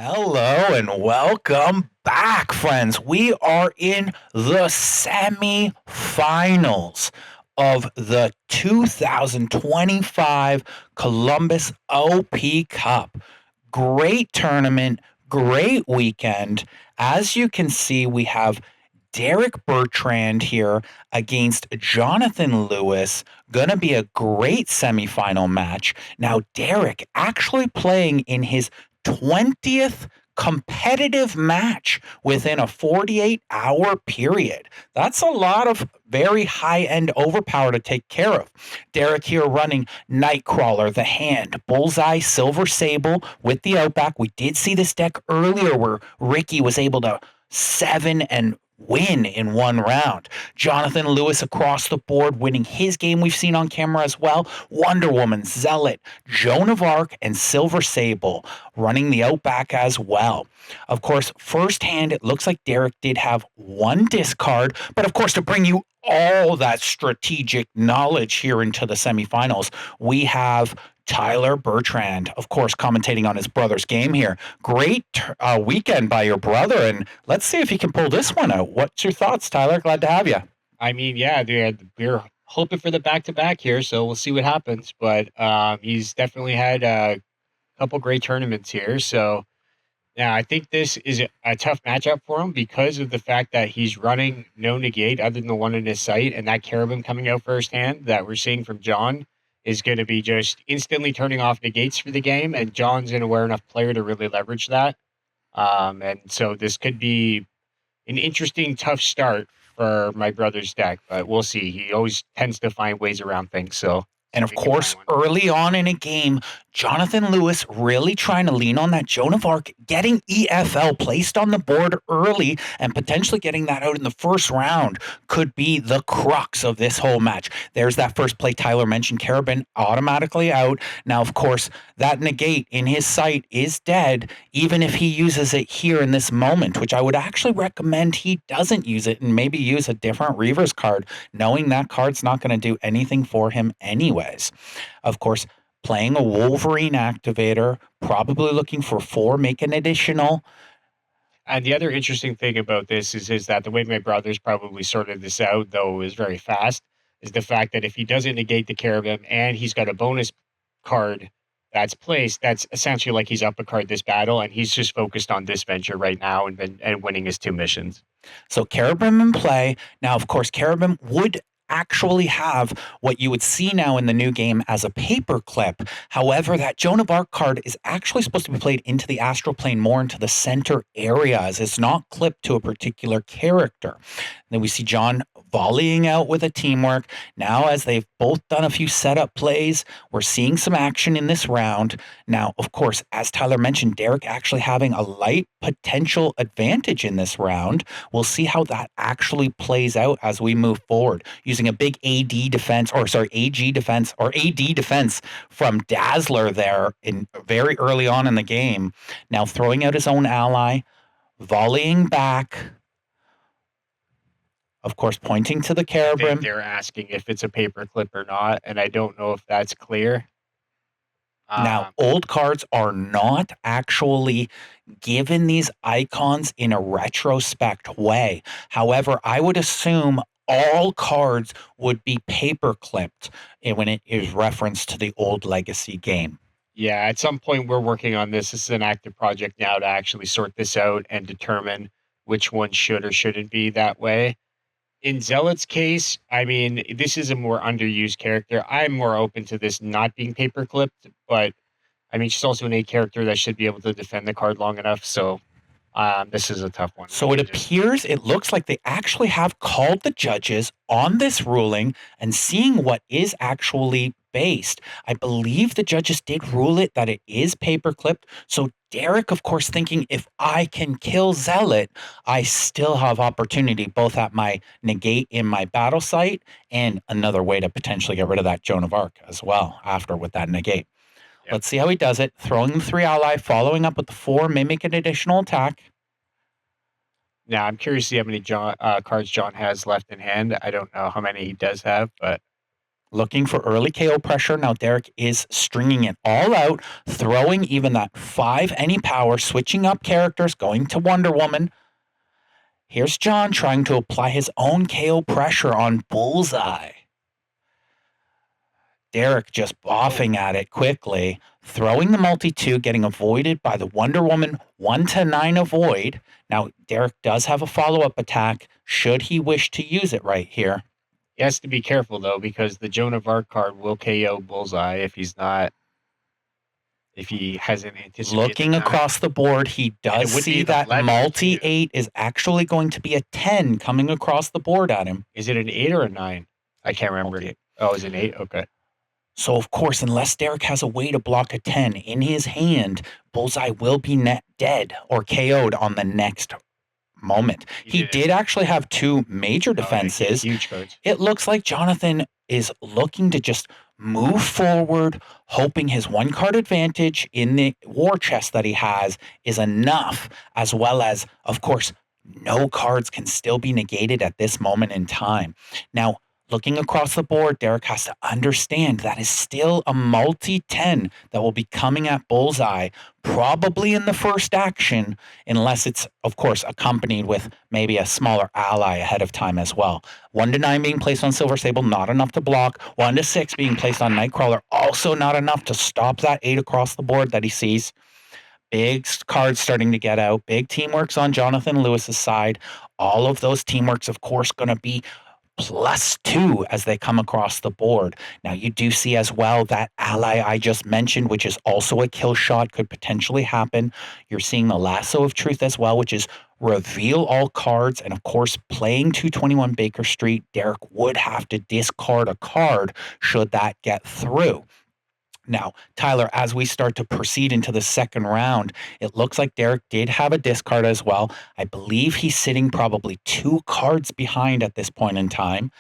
Hello and welcome back, friends. We are in the semifinals of the 2025 Columbus OP Cup. Great tournament, great weekend. As you can see, we have Derek Bertrand here against Jonathan Lewis. Gonna be a great semifinal match. Now, Derek actually playing in his 20th competitive match within a 48-hour period. That's a lot of very high-end overpower to take care of. Derek here running Nightcrawler, the Hand, Bullseye, Silver Sable with the Outback. We did see this deck earlier where Ricky was able to 7 and win in one round. Jonathan Lewis across the board winning his game we've seen on camera as well. Wonder Woman, Zealot, Joan of Arc, and Silver Sable running the Outback as well. Of course, firsthand, it looks like Derek did have one discard, but of course, to bring you all that strategic knowledge here into the semifinals, we have Tyler Bertrand, of course, commentating on his brother's game here. Great weekend by your brother, and let's see if he can pull this one out. What's your thoughts, Tyler? Glad to have you. I mean, yeah, we're hoping for the back-to-back here, so we'll see what happens. But he's definitely had a couple great tournaments here. So, yeah, I think this is a tough matchup for him because of the fact that he's running no negate other than the one in his sight, and that Carabin coming out firsthand that we're seeing from Jon is going to be just instantly turning off negates for the game, and Jon's an aware enough player to really leverage that. And so this could be an interesting, tough start for my brother's deck, but we'll see. He always tends to find ways around things. So, And of course, early on in a game, Jonathan Lewis really trying to lean on that Joan of Arc, getting EFL placed on the board early and potentially getting that out in the first round could be the crux of this whole match. There's that first play Tyler mentioned, Carabin automatically out. Now, of course, that negate in his sight is dead, even if he uses it here in this moment, which I would actually recommend he doesn't use it and maybe use a different Reaver's card, knowing that card's not going to do anything for him anyways. Of course, playing a Wolverine activator, probably looking for 4, make an additional. And the other interesting thing about this is that the way my brother's probably sorted this out, though, is very fast, is the fact that if he doesn't negate the Carabin and he's got a bonus card that's placed, that's essentially like he's up a card this battle, and he's just focused on this venture right now and winning his 2 missions. So Carabin in play. Now, of course, Carabin would actually have what you would see now in the new game as a paper clip. However, that Joan of Arc card is actually supposed to be played into the astral plane, more into the center area, as it's not clipped to a particular character. Then we see Jon volleying out with a teamwork. Now, as they've both done a few setup plays, we're seeing some action in this round. Now, of course, as Tyler mentioned, Derek actually having a light potential advantage in this round. We'll see how that actually plays out as we move forward, using a big AG defense from Dazzler there in very early on in the game. Now throwing out his own ally, volleying back, of course, pointing to the Carabin. They're asking if it's a paper clip or not, and I don't know if that's clear. Now, old cards are not actually given these icons in a retrospect way. However, I would assume all cards would be paper clipped when it is referenced to the old legacy game. Yeah, at some point we're working on this. This is an active project now to actually sort this out and determine which one should or shouldn't be that way. In Zealot's case, I mean, this is a more underused character. I'm more open to this not being paper clipped, but I mean, she's also an A character that should be able to defend the card long enough. So this is a tough one. So it looks like they actually have called the judges on this ruling and seeing what is actually based. I believe the judges did rule it that it is paper clipped. So Derek, of course, thinking if I can kill Zealot, I still have opportunity both at my negate in my battle site and another way to potentially get rid of that Joan of Arc as well after with that negate. Yep. Let's see how he does it. Throwing the 3 ally, following up with the 4, mimic an additional attack. Now, I'm curious to see how many cards Jon has left in hand. I don't know how many he does have, but looking for early KO pressure. Now Derek is stringing it all out, throwing even that 5 any power, switching up characters, going to Wonder Woman. Here's Jon trying to apply his own KO pressure on Bullseye. Derek just boffing at it quickly, throwing the multi-2, getting avoided by the Wonder Woman 1-9 avoid. Now, Derek does have a follow-up attack should he wish to use it right here. He has to be careful, though, because the Joan of Arc card will KO Bullseye if he hasn't anticipated. Looking across the board, he does see that multi-8 is actually going to be a 10 coming across the board at him. Is it an 8 or a 9? I can't remember. Oh, is it an 8? Okay. So, of course, unless Derek has a way to block a 10 in his hand, Bullseye will be dead or KO'd on the next moment. He did actually have 2 major defenses. Huge cards. It looks like Jonathan is looking to just move forward, hoping his 1-card advantage in the war chest that he has is enough, as well as, of course, no cards can still be negated at this moment in time. Now, looking across the board, Derek has to understand that is still a multi-10 that will be coming at Bullseye, probably in the first action, unless it's, of course, accompanied with maybe a smaller ally ahead of time as well. 1-9 being placed on Silver Sable, not enough to block. 1-6 being placed on Nightcrawler, also not enough to stop that 8 across the board that he sees. Big cards starting to get out. Big teamworks on Jonathan Lewis's side. All of those teamworks, of course, going to be +2 as they come across the board. Now, you do see as well that ally I just mentioned, which is also a kill shot, could potentially happen. You're seeing the Lasso of Truth as well, which is reveal all cards. And of course, playing 221 Baker Street, Derek would have to discard a card should that get through. Now, Tyler, as we start to proceed into the second round, it looks like Derek did have a discard as well. I believe he's sitting probably 2 cards behind at this point in time.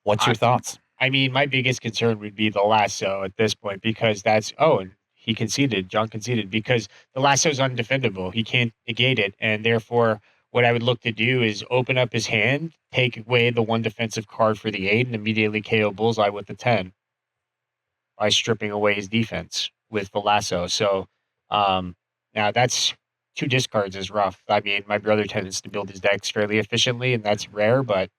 What's your thoughts? I mean, my biggest concern would be the Lasso at this point, because and he conceded, Jon conceded, because the Lasso is undefendable. He can't negate it, and therefore what I would look to do is open up his hand, take away the 1 defensive card for the 8, and immediately KO Bullseye with the 10. By stripping away his defense with the Lasso. So now that's 2 discards is rough. I mean, my brother tends to build his decks fairly efficiently, and that's rare, but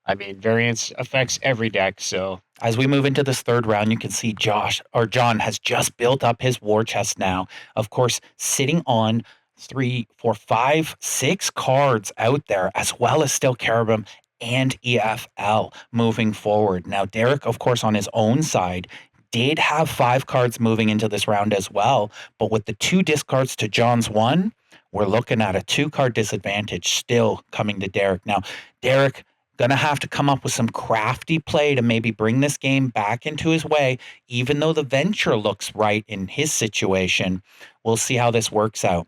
I mean, variance affects every deck. So as we move into this third round, you can see Jon has just built up his war chest now. Of course, sitting on 3, 4, 5, 6 cards out there, as well as still Carabum and EFL moving forward. Now, Derek, of course, on his own side, did have 5 cards moving into this round as well, but with the 2 discards to Jon's 1, we're looking at a 2-card disadvantage still coming to Derek. Now, Derek going to have to come up with some crafty play to maybe bring this game back into his way, even though the venture looks right in his situation. We'll see how this works out.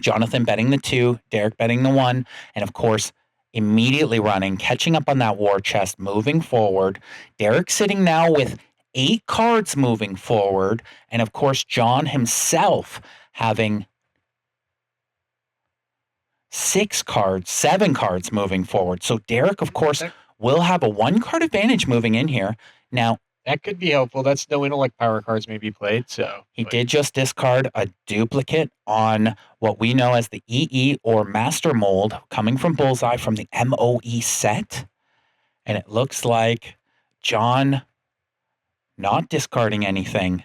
Jonathan betting the 2, Derek betting the 1, and of course, immediately running, catching up on that war chest, moving forward. Derek sitting now with 8 cards moving forward, and of course, Jon himself having 7 cards moving forward. So Derek, of course, will have a 1-card advantage moving in here. Now, that could be helpful. That's no intellect power cards may be played. So he did just discard a duplicate on what we know as the EE or Master Mold coming from Bullseye from the MOE set. And it looks like Jon not discarding anything.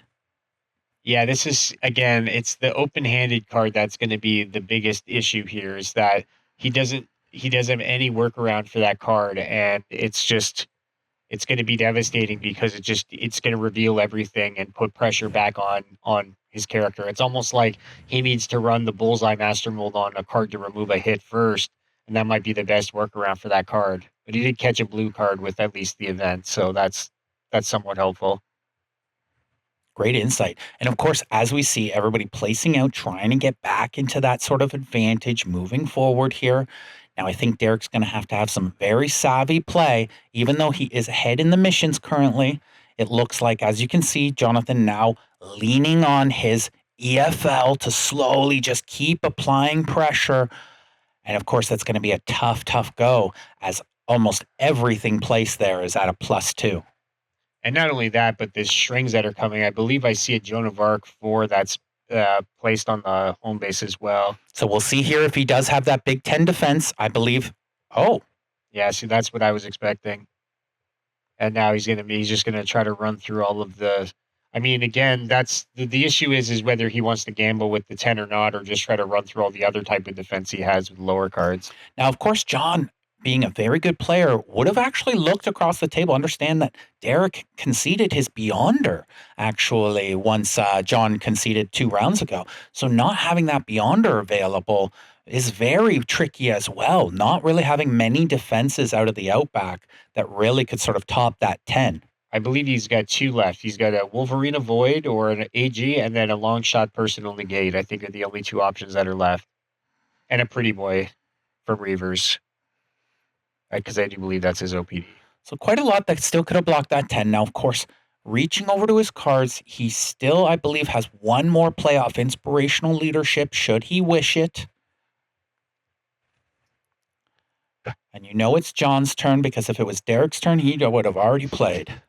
Yeah, this is, again, it's the open-handed card that's going to be the biggest issue here, is that he doesn't have any workaround for that card, and it's going to be devastating because it's going to reveal everything and put pressure back on his character. It's almost like he needs to run the Bullseye Master Mold on a card to remove a hit first, and that might be the best workaround for that card. But he did catch a blue card with at least the event, so that's somewhat helpful. Great insight. And of course, as we see everybody placing out, trying to get back into that sort of advantage moving forward here. Now, I think Derek's going to have some very savvy play, even though he is ahead in the missions currently. It looks like, as you can see, Jonathan now leaning on his EFL to slowly just keep applying pressure. And of course, that's going to be a tough go, as almost everything placed there is at a +2. And not only that, but the strings that are coming. I believe I see a Joan of Arc 4 that's placed on the home base as well. So we'll see here if he does have that Big Ten defense. I believe. Oh, Yeah, see, that's what I was expecting. And now he's just gonna try to run through all of the. I mean, again, that's the issue is whether he wants to gamble with the 10 or not, or just try to run through all the other type of defense he has with lower cards. now, of course, Jon, being a very good player, would have actually looked across the table, understand that Derek conceded his Beyonder, actually, once Jon conceded 2 rounds ago. So not having that Beyonder available is very tricky as well, not really having many defenses out of the Outback that really could sort of top that 10. I believe he's got 2 left. He's got a Wolverine Void or an AG, and then a long shot personal negate. I think are the only 2 options that are left. And a Pretty Boy from Reavers. Because I do believe that's his OPD. So quite a lot that still could have blocked that 10. Now, of course, reaching over to his cards, he still, I believe, has one more playoff inspirational leadership should he wish it. And you know it's Jon's turn, because if it was Derek's turn, he would have already played.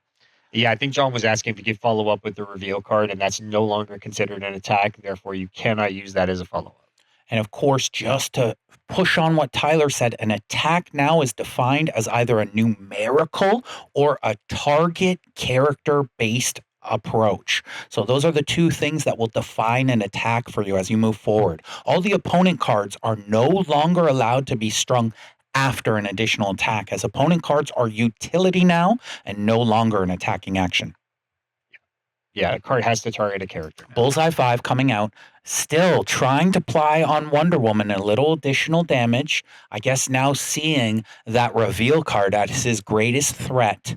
Yeah, I think Jon was asking if he could follow up with the reveal card, and that's no longer considered an attack. Therefore, you cannot use that as a follow-up. And of course, just to push on what Tyler said, an attack now is defined as either a numerical or a target character-based approach. So those are the 2 things that will define an attack for you as you move forward. All the opponent cards are no longer allowed to be strung after an additional attack, as opponent cards are utility now and no longer an attacking action. Yeah, a card has to target a character. Bullseye 5 coming out, still trying to ply on Wonder Woman a little additional damage. I guess now seeing that reveal card as his greatest threat.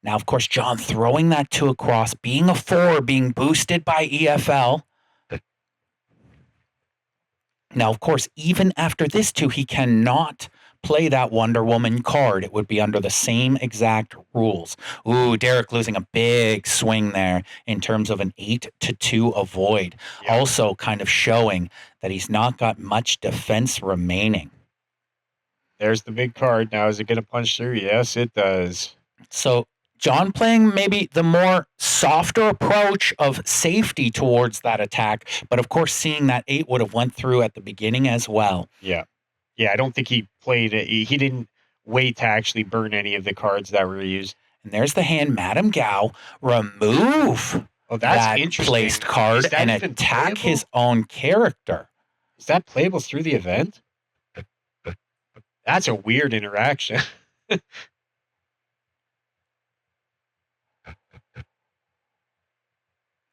Now, of course, Jon throwing that 2 across, being a 4, being boosted by EFL. Now, of course, even after this 2, he cannot play that Wonder Woman card. It would be under the same exact rules. Ooh, Derek losing a big swing there in terms of an 8-2 avoid. Yeah. Also kind of showing that he's not got much defense remaining. There's the big card. Now, is it going to punch through? Yes, it does. So Jon playing maybe the more softer approach of safety towards that attack, but of course seeing that 8 would have went through at the beginning as well. Yeah. Yeah, I don't think he played it. He didn't wait to actually burn any of the cards that were used. And there's the hand, Madame G.O.A.T, remove that placed card and attack playable? his own character. Is that playable through the event? That's a weird interaction.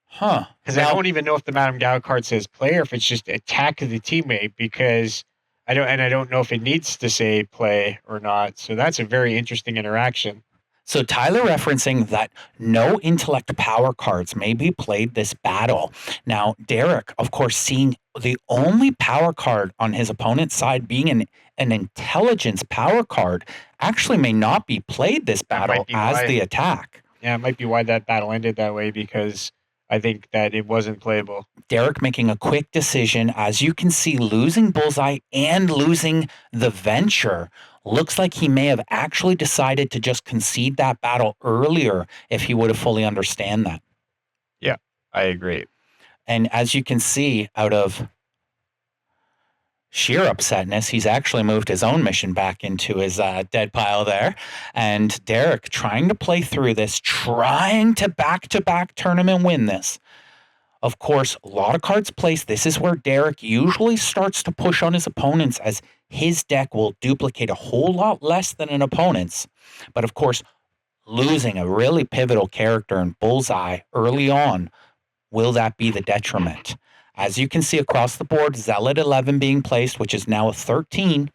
Huh. Because I don't even know if the Madame G.O.A.T card says play or if it's just attack the teammate, because I don't know if it needs to say play or not. So that's a very interesting interaction. So Tyler referencing that no intellect power cards may be played this battle. Now, Derek, of course, seeing the only power card on his opponent's side being an intelligence power card, actually may not be played this battle as the attack. Yeah, it might be why that battle ended that way, because I think that it wasn't playable. Derek making a quick decision. As you can see, losing Bullseye and losing the Venture. Looks like he may have actually decided to just concede that battle earlier if he would have fully understand that. Yeah, I agree. And as you can see, out of sheer upsetness, he's actually moved his own mission back into his dead pile there. And Derek trying to play through this, trying to back-to-back tournament win this. Of course, a lot of cards placed. This is where Derek usually starts to push on his opponents, as his deck will duplicate a whole lot less than an opponent's. But of course, losing a really pivotal character in Bullseye early on, will that be the detriment? As you can see across the board, Zealot 11 being placed, which is now a 13.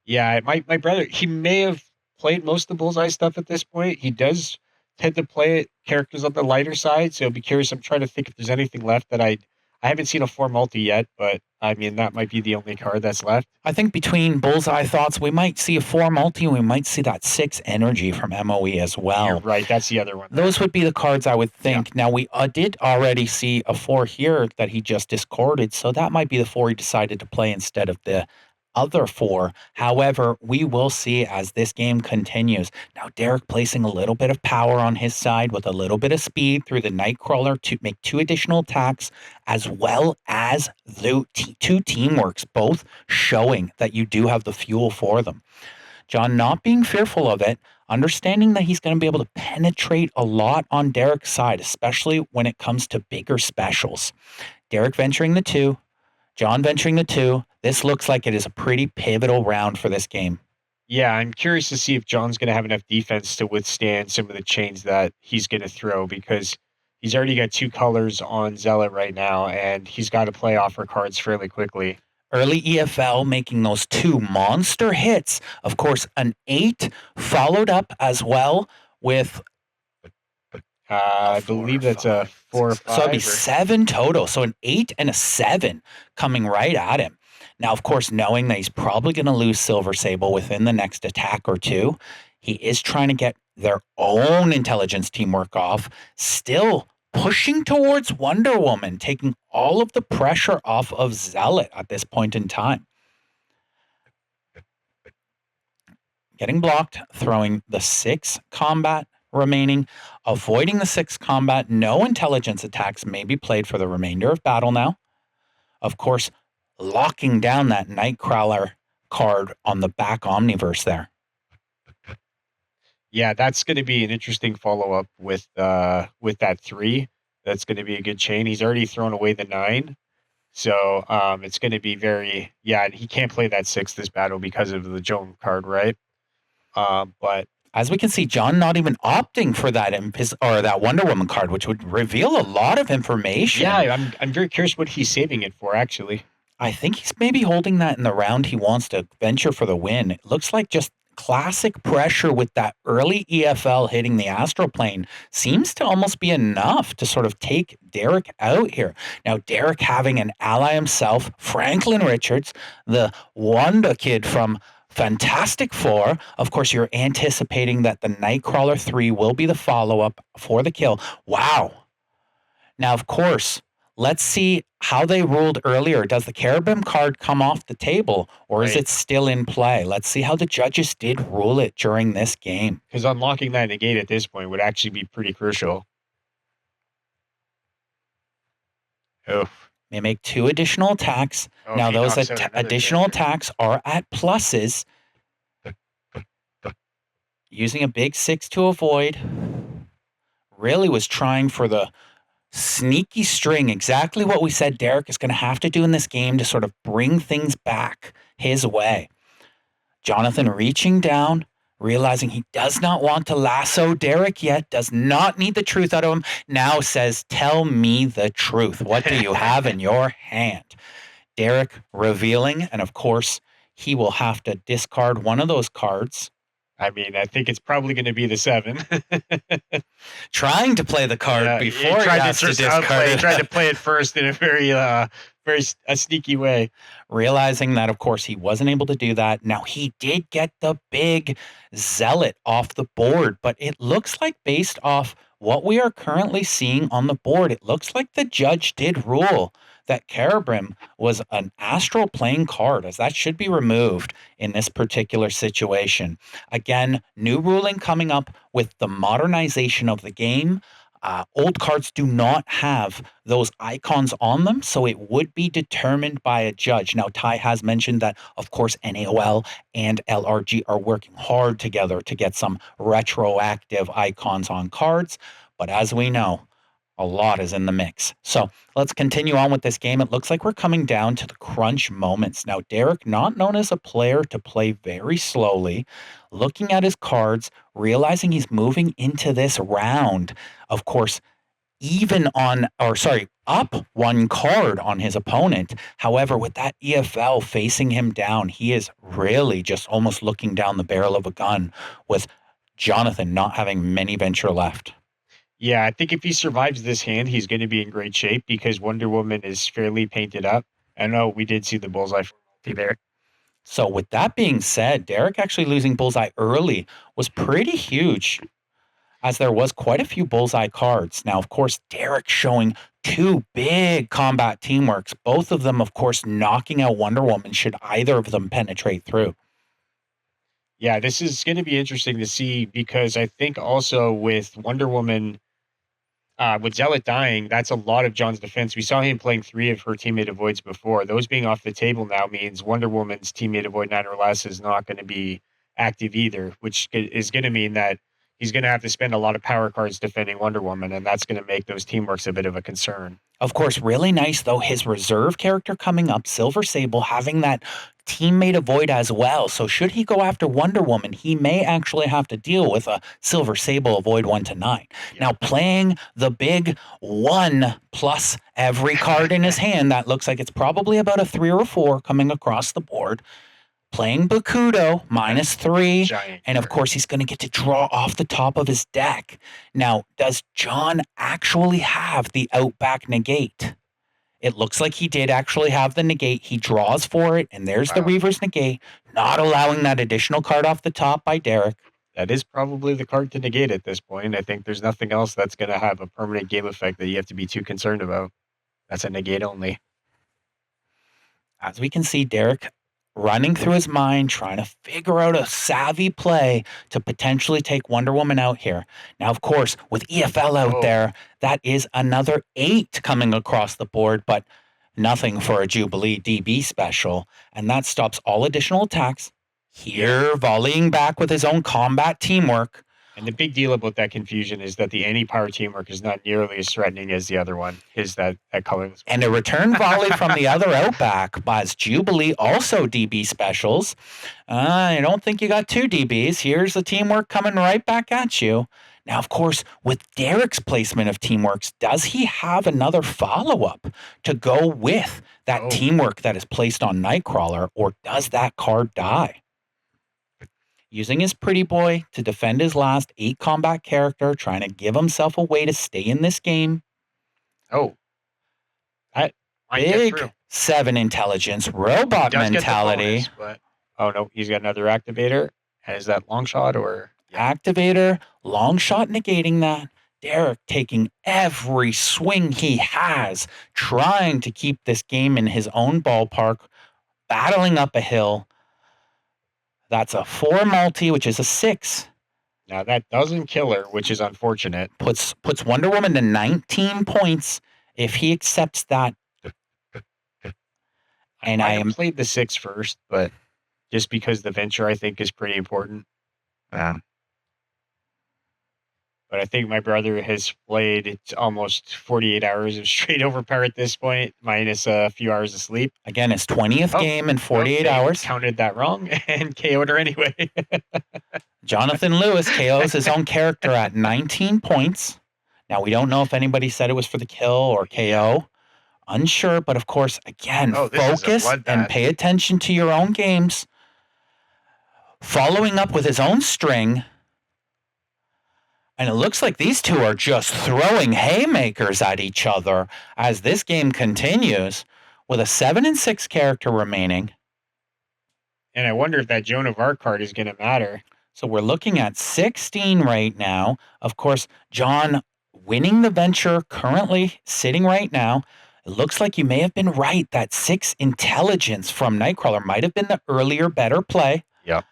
Yeah, my brother, he may have played most of the Bullseye stuff at this point. He does tend to play characters on the lighter side, so I'd be curious. I'm trying to think if there's anything left that I haven't seen a 4 multi yet, but I mean, that might be the only card that's left. I think between Bullseye thoughts, we might see a 4 multi, and we might see that 6 energy from MOE as well. You're right, that's the other one. Those would be the cards I would think. Yeah. Now, we did already see a 4 here that he just discarded, so that might be the 4 he decided to play instead of the other 4. However, we will see as this game continues. Now, Derek placing a little bit of power on his side with a little bit of speed through the Nightcrawler to make 2 additional attacks, as well as the 2 teamworks, both showing that you do have the fuel for them. Jon not being fearful of it, understanding that he's going to be able to penetrate a lot on Derek's side, especially when it comes to bigger specials. Derek venturing the 2, Jon venturing the 2. This looks like it is a pretty pivotal round for this game. Yeah, I'm curious to see if Jon's going to have enough defense to withstand some of the chains that he's going to throw, because he's already got 2 colors on Zealot right now, and he's got to play offer cards fairly quickly. Early EFL making those 2 monster hits. Of course, an 8 followed up as well with I believe that's a 4 or 5. So it'd be 7 total. So an 8 and a 7 coming right at him. Now, of course, knowing that he's probably going to lose Silver Sable within the next attack or 2, he is trying to get their own intelligence teamwork off, still pushing towards Wonder Woman, taking all of the pressure off of Zealot at this point in time. Getting blocked, throwing the 6 combat remaining, avoiding the 6 combat. No intelligence attacks may be played for the remainder of battle now. Of course, locking down that Nightcrawler card on the back Omniverse there. Yeah, that's going to be an interesting follow-up with that 3. That's going to be a good chain. He's already thrown away the 9. So it's going to be very... Yeah, he can't play that 6 this battle because of the Joan card, right? But as we can see, Jon not even opting for that that Wonder Woman card, which would reveal a lot of information. Yeah, I'm very curious what he's saving it for, actually. I think he's maybe holding that in the round he wants to venture for the win. It looks like just classic pressure with that early EFL hitting the astral plane seems to almost be enough to sort of take Derek out here. Now, Derek having an ally himself, Franklin Richards, the Wanda kid from Fantastic Four. Of course, you're anticipating that the Nightcrawler 3 will be the follow-up for the kill. Wow. Now, of course, let's see how they ruled earlier. Does the Cherubim card come off the table, or is it still in play? Let's see how the judges did rule it during this game. Because unlocking that negate at this point would actually be pretty crucial. Oof. They make 2 additional attacks. Oh, now, those additional attacks are at pluses. Using a big 6 to avoid. Really was trying for the sneaky string, exactly what we said Derek is going to have to do in this game to sort of bring things back his way. Jonathan reaching down, realizing he does not want to lasso Derek yet, does not need the truth out of him, now says, tell me the truth. What do you have in your hand? Derek revealing, and of course, he will have to discard one of those cards. I mean, I think it's probably going to be the 7. Trying to play the card before he has to discard it. Tried to play it first in a very sneaky way. Realizing that, of course, he wasn't able to do that. Now, he did get the big Zealot off the board, but it looks like based off what we are currently seeing on the board, it looks like the judge did rule that Cherubim was an astral plane card, as that should be removed in this particular situation. Again, new ruling coming up with the modernization of the game. Old cards do not have those icons on them, so it would be determined by a judge. Now, Ty has mentioned that, of course, NAOL and LRG are working hard together to get some retroactive icons on cards, but as we know, a lot is in the mix. So let's continue on with this game. It looks like we're coming down to the crunch moments. Now, Derek, not known as a player to play very slowly, looking at his cards, realizing he's moving into this round. Of course, up 1 card on his opponent. However, with that EFL facing him down, he is really just almost looking down the barrel of a gun, with Jonathan not having many venture left. Yeah, I think if he survives this hand, he's going to be in great shape because Wonder Woman is fairly painted up. I know we did see the bullseye there. So with that being said, Derek actually losing bullseye early was pretty huge, as there was quite a few bullseye cards. Now, of course, Derek showing two big combat teamworks, both of them, of course, knocking out Wonder Woman should either of them penetrate through. Yeah, this is going to be interesting to see because I think also with Wonder Woman, with Zealot dying, that's a lot of Jon's defense. We saw him playing 3 of her teammate avoids before. Those being off the table now means Wonder Woman's teammate avoid 9 or less is not going to be active either, which is going to mean that he's going to have to spend a lot of power cards defending Wonder Woman, and that's going to make those teamworks a bit of a concern. Of course, really nice, though, his reserve character coming up, Silver Sable, having that teammate avoid as well. So should he go after Wonder Woman, he may actually have to deal with a Silver Sable avoid 1 to 9. Yeah. Now, playing the big 1 plus every card in his hand, that looks like it's probably about a 3 or a 4 coming across the board. Playing Bakudo, -3, Giant and of card. course he's going to get to draw off the top of his deck. Now, does Jon actually have the Outback negate? It looks like he did actually have the negate. He draws for it, and there's the Wow. Reaver's negate, not allowing that additional card off the top by Derek. That is probably the card to negate at this point. I think there's nothing else that's going to have a permanent game effect that you have to be too concerned about. That's a negate only. As we can see, Derek running through his mind, trying to figure out a savvy play to potentially take Wonder Woman out here. Now, of course, with EFL out there, that is another 8 coming across the board, but nothing for a Jubilee DB special. And that stops all additional attacks. Here, volleying back with his own combat teamwork. And the big deal about that confusion is that the anti-power teamwork is not nearly as threatening as the other one. Is that colorless? And a return volley from the other Outback as Jubilee also DB specials. I don't think you got 2 DBs. Here's the teamwork coming right back at you. Now, of course, with Derek's placement of teamworks, does he have another follow-up to go with that teamwork that is placed on Nightcrawler, or does that card die? Using his pretty boy to defend his last 8 combat character, trying to give himself a way to stay in this game. Oh. That might get Big through. 7 intelligence, robot He does get the mentality. bonus, but oh no, he's got another activator. And is that long shot or Activator, long shot negating that. Derek taking every swing he has, trying to keep this game in his own ballpark, battling up a hill. That's a 4 multi, which is a 6. Now that doesn't kill her, which is unfortunate. Puts Wonder Woman to 19 points if he accepts that. And I am played the 6 first, but just because the venture I think is pretty important. But I think my brother has played it's almost 48 hours of straight overpower at this point, minus a few hours of sleep. Again, his 20th game in 48 hours. Counted that wrong and KO'd her anyway. Jonathan Lewis KOs his own character at 19 points. Now, we don't know if anybody said it was for the kill or KO. Unsure, but of course, again, focus and pay attention to your own games. Following up with his own string. And it looks like these two are just throwing haymakers at each other as this game continues with a 7 and 6 character remaining. And I wonder if that Joan of Arc card is going to matter. So we're looking at 16 right now. Of course, Jon winning the venture currently sitting right now. It looks like you may have been right. That 6 intelligence from Nightcrawler might have been the earlier, better play. Yeah.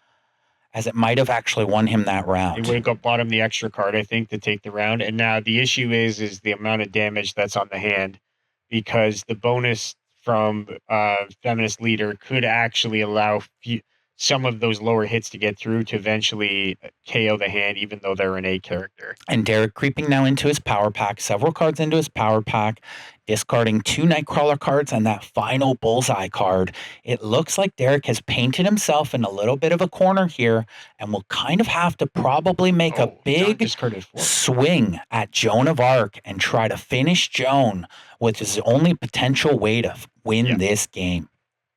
As it might have actually won him that round. It would have bought him the extra card, I think, to take the round. And now the issue is the amount of damage that's on the hand, because the bonus from Feminist Leader could actually allow some of those lower hits to get through to eventually KO the hand, even though they're an A character. And Derek creeping now into his power pack, several cards into his power pack, discarding 2 Nightcrawler cards and that final Bullseye card. It looks like Derek has painted himself in a little bit of a corner here and will kind of have to probably make a big swing at Joan of Arc and try to finish Joan with his only potential way to win this game.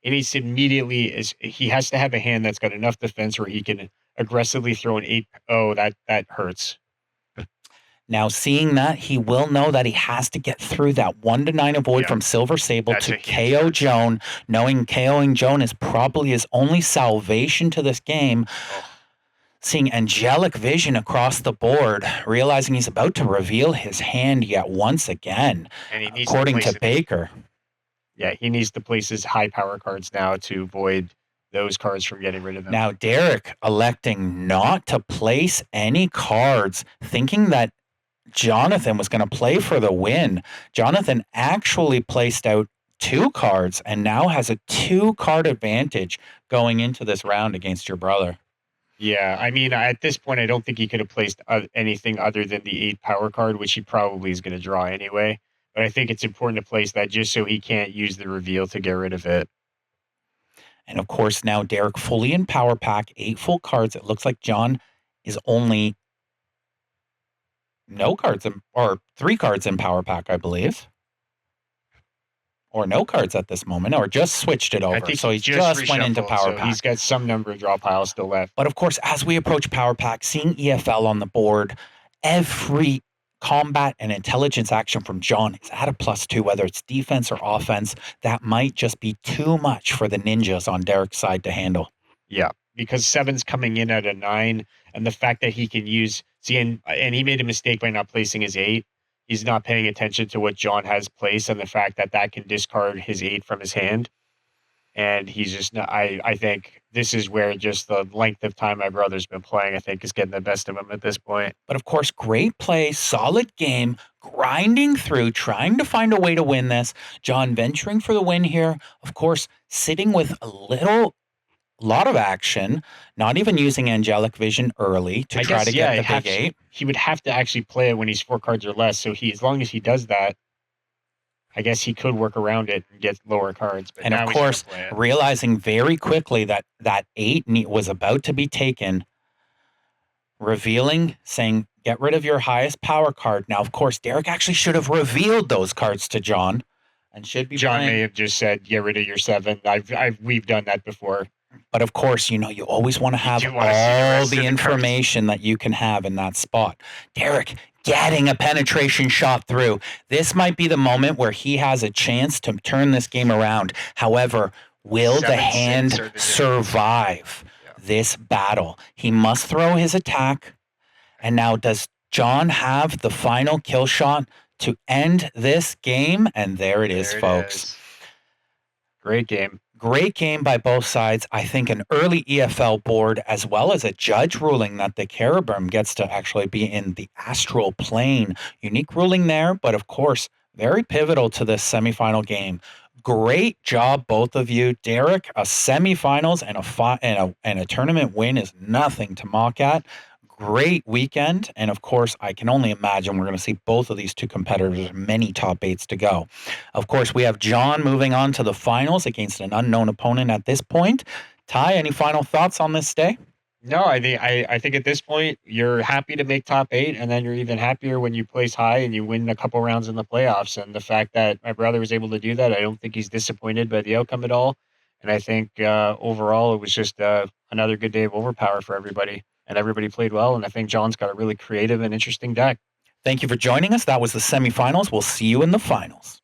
It needs to immediately, he has to have a hand that's got enough defense where he can aggressively throw an 8. Oh, that hurts. Now, seeing that, he will know that he has to get through that 1 to 9 avoid from Silver Sable to KO Joan, knowing KOing Joan is probably his only salvation to this game. Seeing angelic vision across the board, realizing he's about to reveal his hand yet once again, And he needs to according place to it. Baker. Yeah, he needs to place his high power cards now to avoid those cards from getting rid of him. Now, Derek electing not to place any cards, thinking that Jonathan was going to play for the win. Jonathan actually placed out 2 cards and now has a 2-card advantage going into this round against your brother. Yeah, I mean, at this point, I don't think he could have placed anything other than the 8 power card, which he probably is going to draw anyway. But I think it's important to place that just so he can't use the reveal to get rid of it. And of course, now Derek fully in power pack, 8 full cards. It looks like Jon is only no cards or 3 cards in power pack, I believe. Or no cards at this moment, or just switched it over. I think So he just went into power pack. He's got some number of draw piles still left. But of course, as we approach power pack, seeing EFL on the board, every combat and intelligence action from Jon is at a +2, whether it's defense or offense. That might just be too much for the ninjas on Derek's side to handle. Yeah, because 7's coming in at a 9, and the fact that he can use and he made a mistake by not placing his 8. He's not paying attention to what Jon has placed and the fact that that can discard his 8 from his hand. And he's just not. I think this is where just the length of time my brother's been playing, I think, is getting the best of him at this point. But of course, great play, solid game, grinding through, trying to find a way to win this. Jon venturing for the win here. Of course, sitting with a lot of action, not even using angelic vision early to try to get the big 8. He would have to actually play it when he's 4 cards or less. So as long as he does that, I guess he could work around it and get lower cards. But and of course, realizing very quickly that that 8 was about to be taken, revealing, saying, get rid of your highest power card. Now, of course, Derek actually should have revealed those cards to Jon. And should be Jon may have just said, get rid of your 7. We've done that before. But of course, you always want to have all the information that you can have in that spot. Derek getting a penetration shot through. This might be the moment where he has a chance to turn this game around. However, will the hand survive this battle? He must throw his attack. And now does Jon have the final kill shot to end this game? And there it is, folks. Great game. Great game by both sides. I think an early EFL board, as well as a judge ruling that the Cherubim gets to actually be in the astral plane. Unique ruling there, but of course, very pivotal to this semifinal game. Great job, both of you. Derek, a semifinals and a tournament win is nothing to mock at. Great weekend, and of course, I can only imagine we're going to see both of these 2 competitors, many top 8s to go. Of course, we have Jon moving on to the finals against an unknown opponent at this point. Ty, any final thoughts on this day? No, I think at this point, you're happy to make top 8, and then you're even happier when you place high and you win a couple rounds in the playoffs. And the fact that my brother was able to do that, I don't think he's disappointed by the outcome at all. And I think overall, it was just another good day of OverPower for everybody. And everybody played well, and I think Jon's got a really creative and interesting deck. Thank you for joining us. That was the semifinals. We'll see you in the finals.